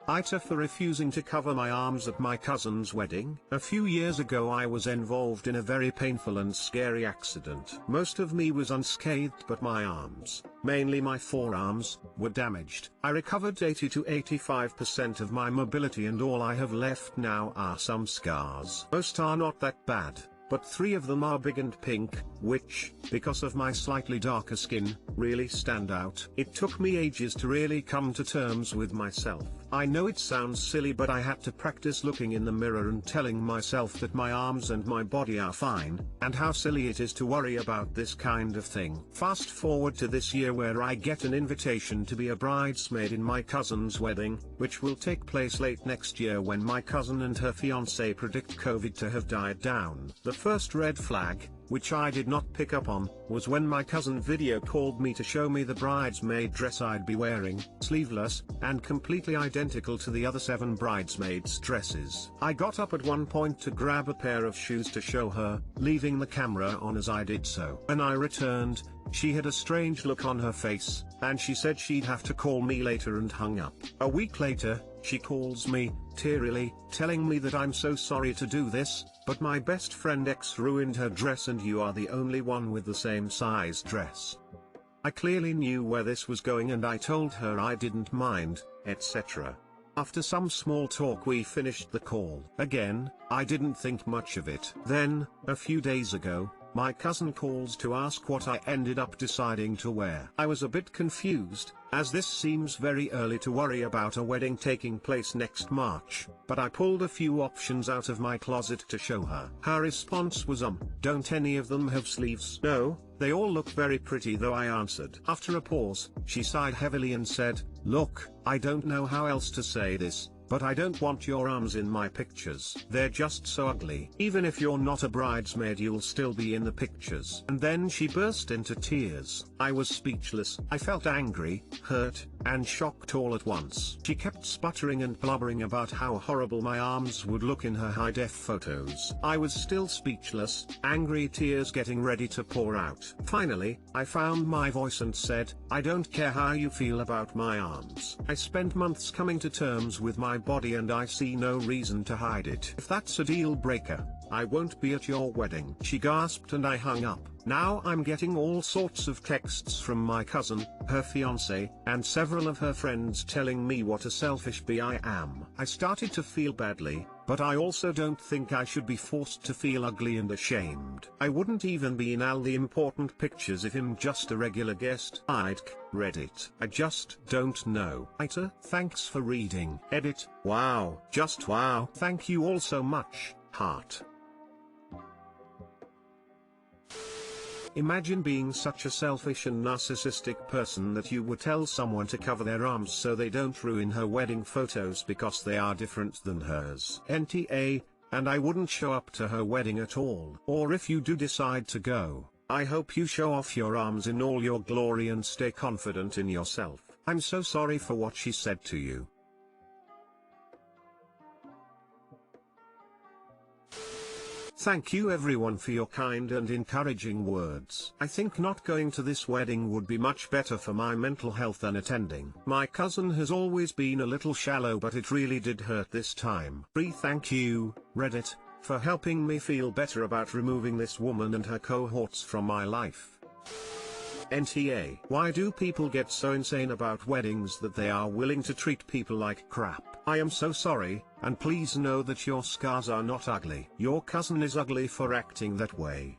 AITA for refusing to cover my arms at my cousin's wedding. A few years ago I was involved in a very painful and scary accident. Most of me was unscathed, but my arms, mainly my forearms, were damaged. I recovered 80 to 85% of my mobility, and all I have left now are some scars. Most are not that bad, but 3 of them are big and pink, which, because of my slightly darker skin, really stand out. It took me ages to really come to terms with myself. I know it sounds silly, but I had to practice looking in the mirror and telling myself that my arms and my body are fine, and how silly it is to worry about this kind of thing. Fast forward to this year, where I get an invitation to be a bridesmaid in my cousin's wedding, which will take place late next year, when my cousin and her fiancé predict COVID to have died down. The first red flag, which I did not pick up on, was when my cousin video called me to show me the bridesmaid dress I'd be wearing, sleeveless, and completely identical to the other 7 bridesmaids' dresses. I got up at one point to grab a pair of shoes to show her, leaving the camera on as I did so. When I returned, she had a strange look on her face, and she said she'd have to call me later, and hung up. A week later, she calls me, tearily, telling me that I'm so sorry to do this, but my best friend X ruined her dress and you are the only one with the same size dress. I clearly knew where this was going, and I told her I didn't mind, etc. After some small talk we finished the call. Again, I didn't think much of it. Then, a few days ago, my cousin calls to ask what I ended up deciding to wear. I was a bit confused, as this seems very early to worry about a wedding taking place next March, but I pulled a few options out of my closet to show her. Her response was don't any of them have sleeves? No, they all look very pretty though, I answered. After a pause, she sighed heavily and said, look, I don't know how else to say this, but I don't want your arms in my pictures. They're just so ugly. Even if you're not a bridesmaid, you'll still be in the pictures. And then she burst into tears. I was speechless. I felt angry, hurt, and shocked all at once. She kept sputtering and blubbering about how horrible my arms would look in her high-def photos. I was still speechless, angry, tears getting ready to pour out. Finally, I found my voice and said, I don't care how you feel about my arms. I spent months coming to terms with my body, and I see no reason to hide it. If that's a deal breaker, I won't be at your wedding. She gasped and I hung up. Now I'm getting all sorts of texts from my cousin, her fiancé, and several of her friends telling me what a selfish bee I am. I started to feel badly, but I also don't think I should be forced to feel ugly and ashamed. I wouldn't even be in all the important pictures if I'm just a regular guest. Reddit. I just don't know. AITA, thanks for reading. Edit. Wow. Just wow. Thank you all so much. Heart. Imagine being such a selfish and narcissistic person that you would tell someone to cover their arms so they don't ruin her wedding photos because they are different than hers. NTA, and I wouldn't show up to her wedding at all. Or if you do decide to go, I hope you show off your arms in all your glory and stay confident in yourself. I'm so sorry for what she said to you. Thank you everyone for your kind and encouraging words. I think not going to this wedding would be much better for my mental health than attending. My cousin has always been a little shallow, but it really did hurt this time. Thank you, Reddit, for helping me feel better about removing this woman and her cohorts from my life. NTA. Why do people get so insane about weddings that they are willing to treat people like crap? I am so sorry, and please know that your scars are not ugly. Your cousin is ugly for acting that way.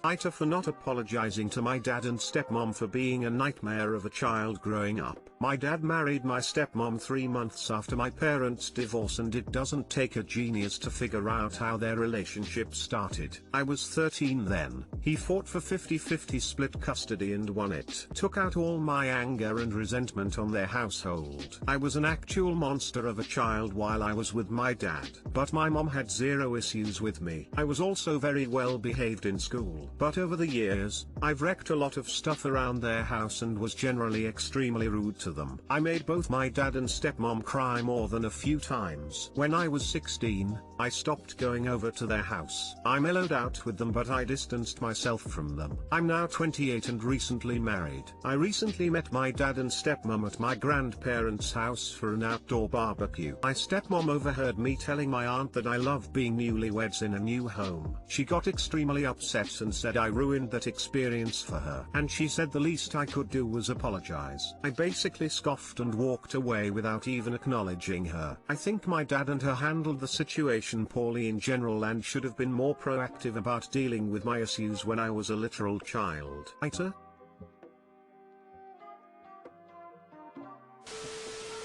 AITA for not apologizing to my dad and stepmom for being a nightmare of a child growing up. My dad married my stepmom 3 months after my parents' divorce, and it doesn't take a genius to figure out how their relationship started. I was 13 then. He fought for 50-50 split custody and won it. Took out all my anger and resentment on their household. I was an actual monster of a child while I was with my dad, but my mom had zero issues with me. I was also very well behaved in school, but over the years, I've wrecked a lot of stuff around their house and was generally extremely rude to to them. I made both my dad and stepmom cry more than a few times. When I was 16, I stopped going over to their house. I mellowed out with them, but I distanced myself from them. I'm now 28 and recently married. I recently met my dad and stepmom at my grandparents' house for an outdoor barbecue. My stepmom overheard me telling my aunt that I love being newlyweds in a new home. She got extremely upset and said I ruined that experience for her, and she said the least I could do was apologize. I basically scoffed and walked away without even acknowledging her. I think my dad and her handled the situation poorly in general and should have been more proactive about dealing with my issues when I was a literal child. AITA?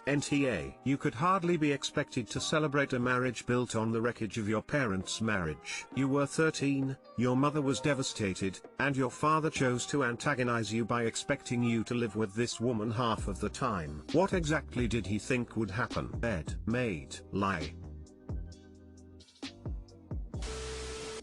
NTA. You could hardly be expected to celebrate a marriage built on the wreckage of your parents' marriage. You were 13, your mother was devastated, and your father chose to antagonize you by expecting you to live with this woman half of the time. What exactly did he think would happen? Bed, maid, lie.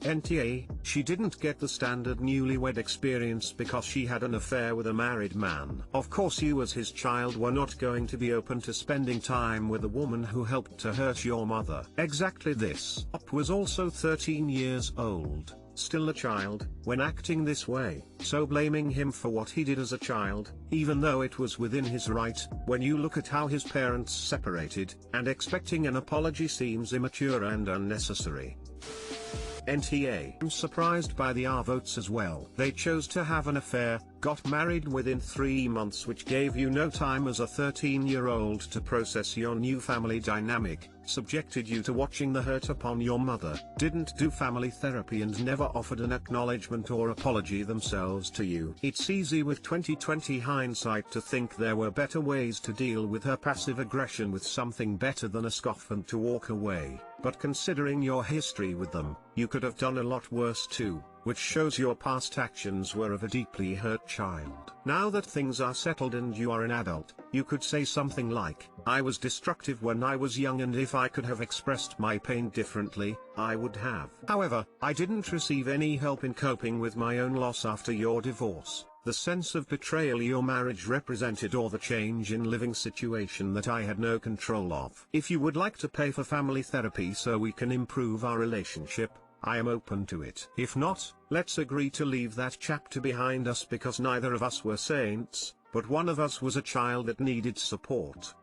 NTA, she didn't get the standard newlywed experience because she had an affair with a married man. Of course you as his child were not going to be open to spending time with a woman who helped to hurt your mother. Exactly this. Op was also 13 years old, still a child, when acting this way, so blaming him for what he did as a child, even though it was within his right, when you look at how his parents separated, and expecting an apology seems immature and unnecessary. NTA. I'm surprised by the R votes as well. They chose to have an affair, got married within 3 months, which gave you no time as a 13-year-old to process your new family dynamic, subjected you to watching the hurt upon your mother, didn't do family therapy and never offered an acknowledgement or apology themselves to you. It's easy with 2020 hindsight to think there were better ways to deal with her passive aggression with something better than a scoff and to walk away, but considering your history with them, you could have done a lot worse too, which shows your past actions were of a deeply hurt child. Now that things are settled and you are an adult, you could say something like, I was destructive when I was young and if I could have expressed my pain differently, I would have. However, I didn't receive any help in coping with my own loss after your divorce, the sense of betrayal your marriage represented, or the change in living situation that I had no control of. If you would like to pay for family therapy so we can improve our relationship, I am open to it. If not, let's agree to leave that chapter behind us because neither of us were saints, but one of us was a child that needed support.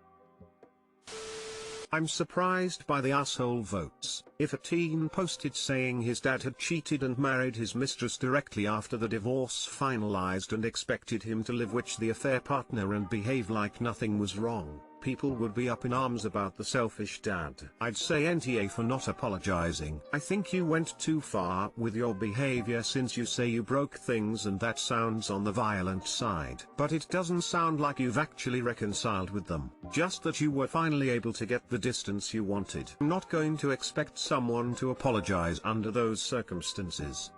I'm surprised by the asshole votes. If a teen posted saying his dad had cheated and married his mistress directly after the divorce finalized and expected him to live with the affair partner and behave like nothing was wrong, people would be up in arms about the selfish dad. I'd say NTA for not apologizing. I think you went too far with your behavior since you say you broke things and that sounds on the violent side. But it doesn't sound like you've actually reconciled with them, just that you were finally able to get the distance you wanted. I'm not going to expect someone to apologize under those circumstances.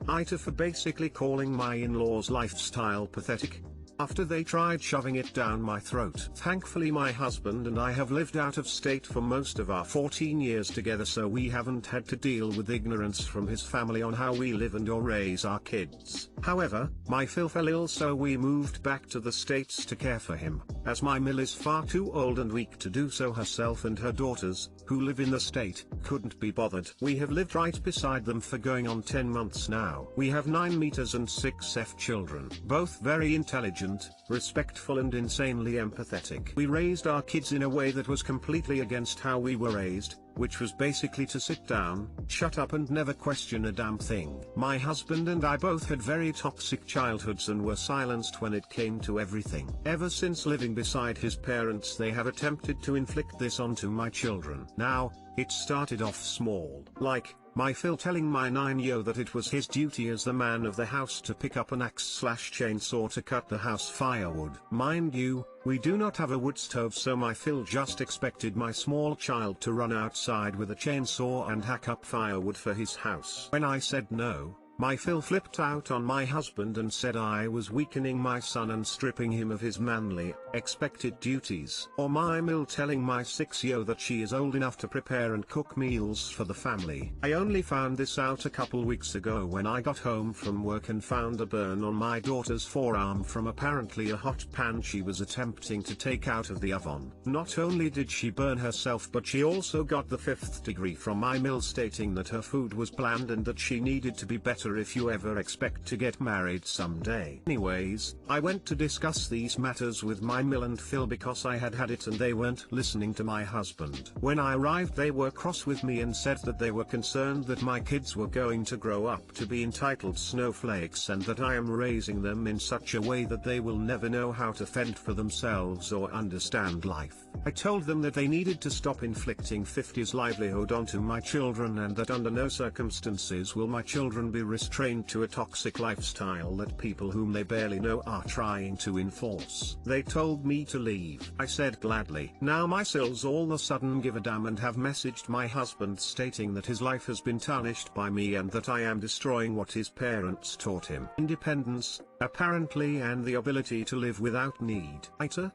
AITA for basically calling my in-laws' lifestyle pathetic, after they tried shoving it down my throat. Thankfully my husband and I have lived out of state for most of our 14 years together, so we haven't had to deal with ignorance from his family on how we live and or raise our kids. However, my Phil fell ill, so we moved back to the States to care for him, as my Mill is far too old and weak to do so herself, and her daughters, who live in the state, couldn't be bothered. We have lived right beside them for going on 10 months now. We have 9 meters and 6 F children, both very intelligent, respectful and insanely empathetic. We raised our kids in a way that was completely against how we were raised, which was basically to sit down, shut up and never question a damn thing. My husband and I both had very toxic childhoods and were silenced when it came to everything. Ever since living beside his parents, they have attempted to inflict this onto my children. Now, it started off small, like my Phil telling my 9-year that it was his duty as the man of the house to pick up an axe/chainsaw to cut the house firewood. Mind you, we do not have a wood stove, so my Phil just expected my small child to run outside with a chainsaw and hack up firewood for his house. When I said no, My Phil flipped out on my husband and said I was weakening my son and stripping him of his manly, expected duties. Or my Mill telling my 6-year-old that she is old enough to prepare and cook meals for the family. I only found this out a couple weeks ago when I got home from work and found a burn on my daughter's forearm from apparently a hot pan she was attempting to take out of the oven. Not only did she burn herself, but she also got the 5th degree from my Mill stating that her food was bland and that she needed to be better if you ever expect to get married someday. Anyways, I went to discuss these matters with my Mill and Phil because I had it and they weren't listening to my husband. When I arrived they were cross with me and said that they were concerned that my kids were going to grow up to be entitled snowflakes and that I am raising them in such a way that they will never know how to fend for themselves or understand life. I told them that they needed to stop inflicting 50s livelihood onto my children and that under no circumstances will my children be restrained to a toxic lifestyle that people whom they barely know are trying to enforce. They told me to leave. I said gladly. Now my sills all of a sudden give a damn and have messaged my husband stating that his life has been tarnished by me and that I am destroying what his parents taught him. Independence, apparently, and the ability to live without need. AITA?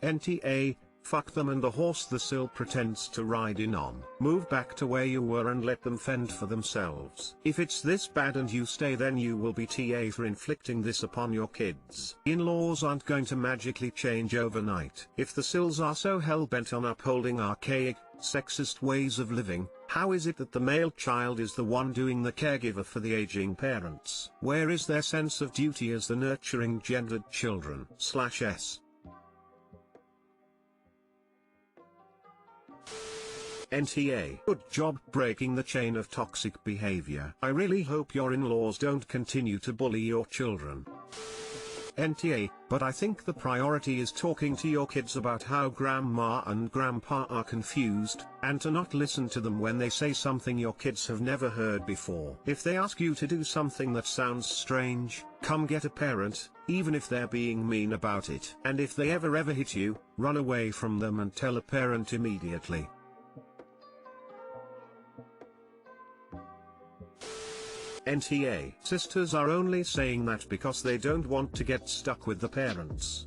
NTA, fuck them and the horse the sill pretends to ride in on. Move back to where you were and let them fend for themselves. If it's this bad and you stay, then you will be TA for inflicting this upon your kids. In-laws aren't going to magically change overnight. If the sills are so hell-bent on upholding archaic, sexist ways of living, how is it that the male child is the one doing the caregiver for the aging parents? Where is their sense of duty as the nurturing gendered children? /s. NTA. Good job breaking the chain of toxic behavior. I really hope your in-laws don't continue to bully your children. NTA, but I think the priority is talking to your kids about how grandma and grandpa are confused, and to not listen to them when they say something your kids have never heard before. If they ask you to do something that sounds strange, come get a parent, even if they're being mean about it. And if they ever hit you, run away from them and tell a parent immediately. NTA. Sisters are only saying that because they don't want to get stuck with the parents.